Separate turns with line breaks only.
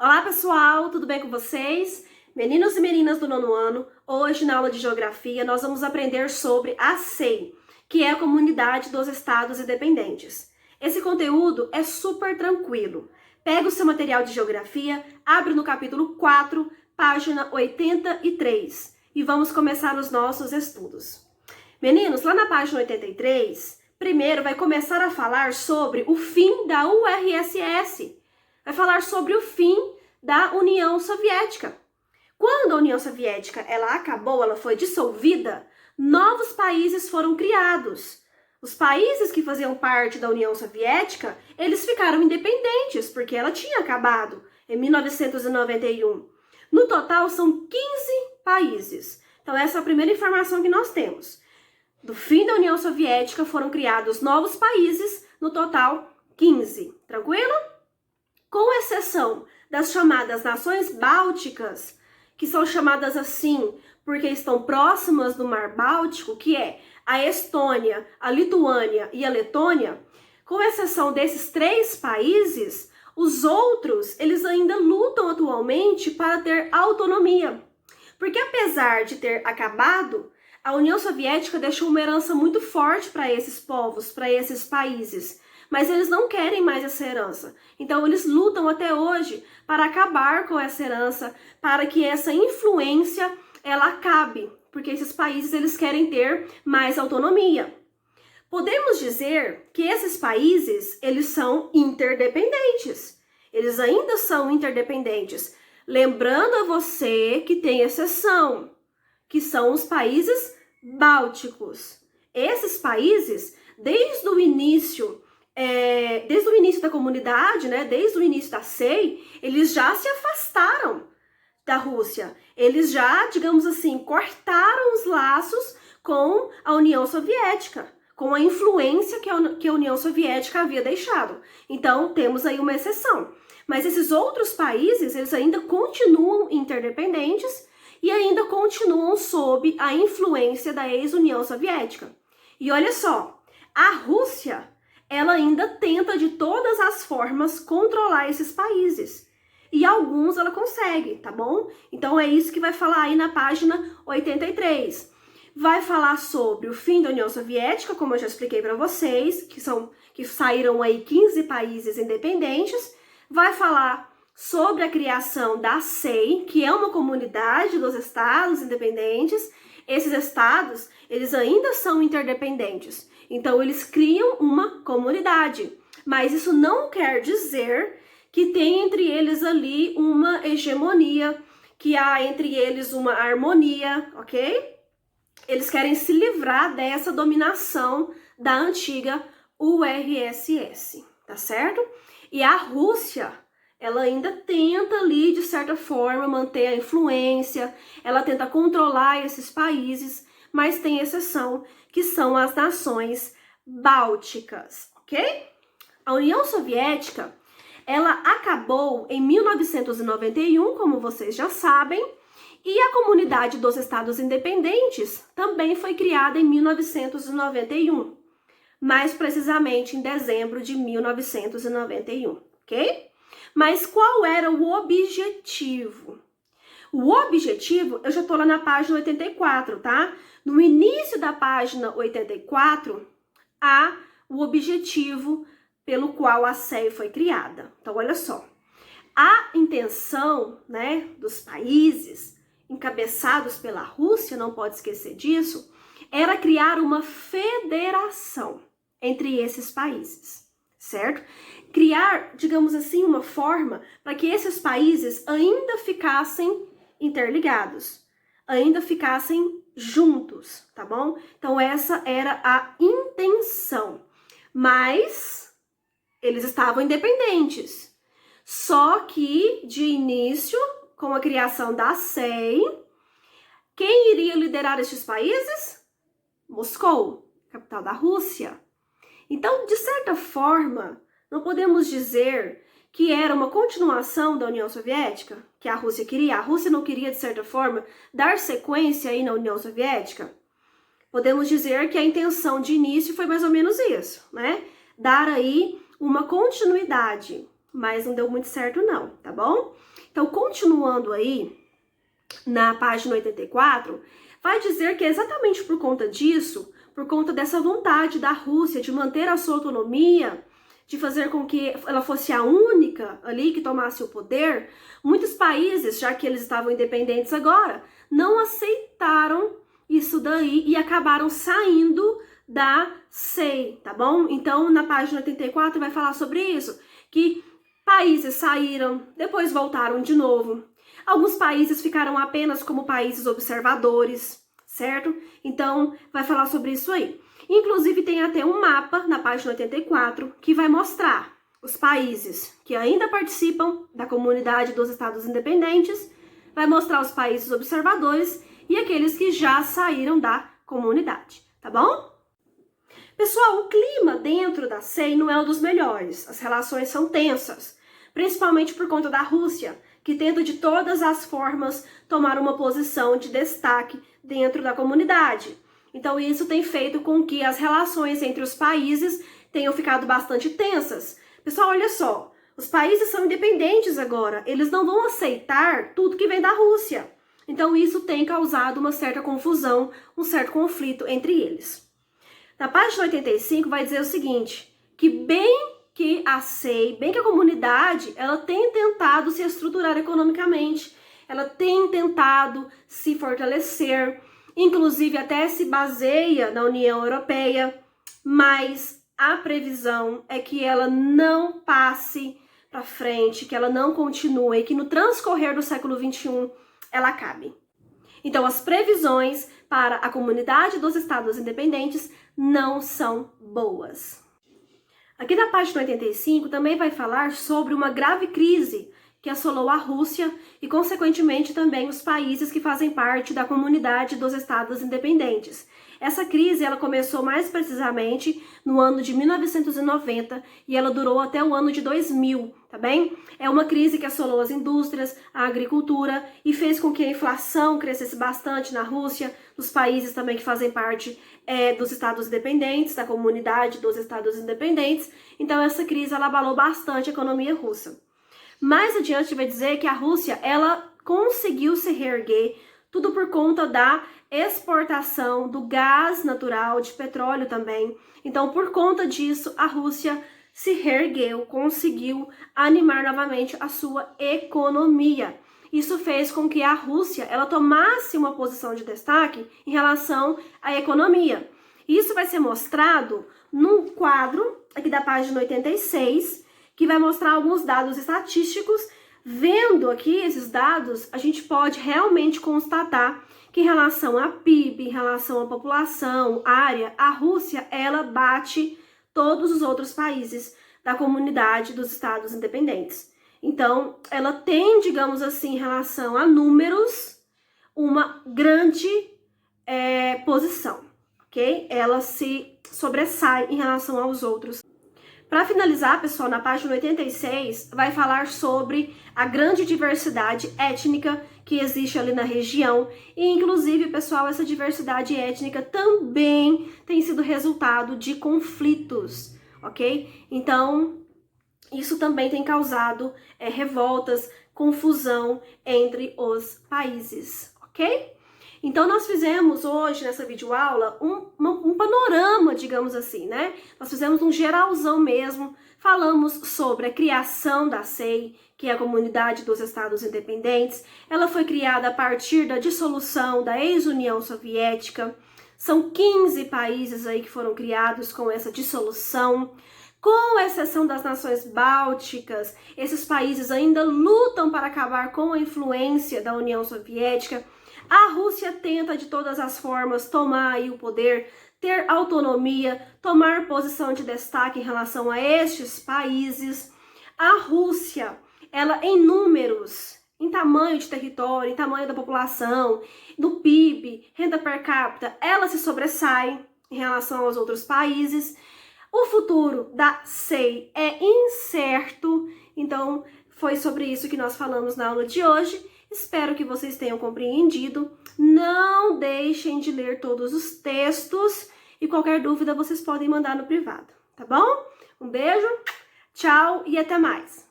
Olá pessoal, tudo bem com vocês? Meninos e meninas do nono ano, hoje na aula de Geografia nós vamos aprender sobre a SEI, que é a Comunidade dos Estados Independentes. Esse conteúdo é super tranquilo. Pega o seu material de Geografia, abre no capítulo 4, página 83 e vamos começar os nossos estudos. Meninos, lá na página 83, primeiro vai começar a falar sobre o fim da URSS. Vai falar sobre o fim da União Soviética. Quando a União Soviética ela acabou, ela foi dissolvida, novos países foram criados. Os países que faziam parte da União Soviética, eles ficaram independentes, porque ela tinha acabado em 1991. No total, são 15 países. Então, essa é a primeira informação que nós temos. Do fim da União Soviética, foram criados novos países, no total, 15. Tranquilo? Com exceção das chamadas nações bálticas, que são chamadas assim porque estão próximas do Mar Báltico, que é a Estônia, a Lituânia e a Letônia, com exceção desses 3 países, os outros, eles ainda lutam atualmente para ter autonomia. Porque apesar de ter acabado, a União Soviética deixou uma herança muito forte para esses povos, para esses países. Mas eles não querem mais essa herança. Então, eles lutam até hoje para acabar com essa herança, para que essa influência, ela acabe. Porque esses países, eles querem ter mais autonomia. Podemos dizer que esses países, eles são interdependentes. Eles ainda são interdependentes. Lembrando a você que tem exceção, que são os países bálticos. Esses países, desde o início da comunidade, né, desde o início da SEI, eles já se afastaram da Rússia. Eles já, digamos assim, cortaram os laços com a União Soviética, com a influência que a União Soviética havia deixado. Então, temos aí uma exceção. Mas esses outros países, eles ainda continuam interdependentes e ainda continuam sob a influência da ex-União Soviética. E olha só, a Rússia, ela ainda tenta de todas as formas controlar esses países. E alguns ela consegue, tá bom? Então é isso que vai falar aí na página 83. Vai falar sobre o fim da União Soviética, como eu já expliquei para vocês, que saíram aí 15 países independentes. Vai falar sobre a criação da SEI, que é uma comunidade dos estados independentes. Esses estados, eles ainda são interdependentes. Então, eles criam uma comunidade. Mas isso não quer dizer que tem entre eles ali uma hegemonia, que há entre eles uma harmonia, ok? Eles querem se livrar dessa dominação da antiga URSS, tá certo? E a Rússia, ela ainda tenta ali, de certa forma, manter a influência, ela tenta controlar esses países, mas tem exceção, que são as nações bálticas, ok? A União Soviética, ela acabou em 1991, como vocês já sabem, e a Comunidade dos Estados Independentes também foi criada em 1991, mais precisamente em dezembro de 1991, ok? Mas qual era o objetivo? O objetivo, eu já tô lá na página 84, tá? No início da página 84, há o objetivo pelo qual a SEI foi criada. Então, olha só. A intenção, né, dos países encabeçados pela Rússia, não pode esquecer disso, era criar uma federação entre esses países, certo? Criar, digamos assim, uma forma para que esses países ainda ficassem interligados, ainda ficassem juntos, tá bom? Então essa era a intenção, mas eles estavam independentes. Só que de início, com a criação da SEI, quem iria liderar estes países? Moscou, capital da Rússia. Então, de certa forma, não podemos dizer que era uma continuação da União Soviética, que a Rússia queria. A Rússia não queria, de certa forma, dar sequência aí na União Soviética. Podemos dizer que a intenção de início foi mais ou menos isso, né? Dar aí uma continuidade. mas não deu muito certo não, tá bom? Então, continuando aí, na página 84, vai dizer que é exatamente por conta disso, por conta dessa vontade da Rússia de manter a sua autonomia, de fazer com que ela fosse a única ali que tomasse o poder, muitos países, já que eles estavam independentes agora, não aceitaram isso daí e acabaram saindo da SEI, tá bom? Então, na página 84 vai falar sobre isso, que países saíram, depois voltaram de novo. Alguns países ficaram apenas como países observadores, certo? Então, vai falar sobre isso aí. Inclusive, tem até um mapa na página 84 que vai mostrar os países que ainda participam da comunidade dos Estados Independentes, vai mostrar os países observadores e aqueles que já saíram da comunidade, tá bom? Pessoal, o clima dentro da SEI não é um dos melhores, as relações são tensas, principalmente por conta da Rússia, que tenta de todas as formas tomar uma posição de destaque dentro da comunidade. Então isso tem feito com que as relações entre os países tenham ficado bastante tensas. Pessoal, olha só, os países são independentes agora, eles não vão aceitar tudo que vem da Rússia. Então isso tem causado uma certa confusão, um certo conflito entre eles. Na página 85 vai dizer o seguinte, que bem que a SEI, bem que a comunidade, ela tem tentado se estruturar economicamente, ela tem tentado se fortalecer, inclusive até se baseia na União Europeia, mas a previsão é que ela não passe para frente, que ela não continue, que no transcorrer do século XXI ela acabe. Então, as previsões para a comunidade dos Estados Independentes não são boas. Aqui na página 85 também vai falar sobre uma grave crise que assolou a Rússia e, consequentemente, também os países que fazem parte da comunidade dos Estados Independentes. Essa crise ela começou mais precisamente no ano de 1990 e ela durou até o ano de 2000, tá bem? É uma crise que assolou as indústrias, a agricultura e fez com que a inflação crescesse bastante na Rússia, nos países também que fazem parte dos Estados Independentes, da comunidade dos Estados Independentes. Então essa crise ela abalou bastante a economia russa. Mais adiante vai dizer que a Rússia ela conseguiu se reerguer, tudo por conta da exportação do gás natural, de petróleo também. Então, por conta disso, a Rússia se reergueu, conseguiu animar novamente a sua economia. Isso fez com que a Rússia ela tomasse uma posição de destaque em relação à economia. Isso vai ser mostrado num quadro aqui da página 86, que vai mostrar alguns dados estatísticos. Vendo aqui esses dados, a gente pode realmente constatar que em relação a PIB, em relação à população, área, a Rússia, ela bate todos os outros países da comunidade dos Estados Independentes. Então, ela tem, digamos assim, em relação a números, uma grande posição, ok? Ela se sobressai em relação aos outros. Para finalizar, pessoal, na página 86, vai falar sobre a grande diversidade étnica que existe ali na região. E, inclusive, pessoal, essa diversidade étnica também tem sido resultado de conflitos, ok? Então, isso também tem causado revoltas, confusão entre os países, ok? Então, nós fizemos hoje, nessa videoaula, um panorama, digamos assim, né? Nós fizemos um geralzão mesmo, falamos sobre a criação da SEI, que é a Comunidade dos Estados Independentes. Ela foi criada a partir da dissolução da ex-União Soviética. São 15 países aí que foram criados com essa dissolução. Com exceção das nações bálticas, esses países ainda lutam para acabar com a influência da União Soviética. A Rússia tenta de todas as formas tomar aí o poder, ter autonomia, tomar posição de destaque em relação a estes países. A Rússia, ela em números, em tamanho de território, em tamanho da população, no PIB, renda per capita, ela se sobressai em relação aos outros países. O futuro da SEI é incerto, então foi sobre isso que nós falamos na aula de hoje. Espero que vocês tenham compreendido. Não deixem de ler todos os textos e qualquer dúvida vocês podem mandar no privado, tá bom? Um beijo, tchau e até mais!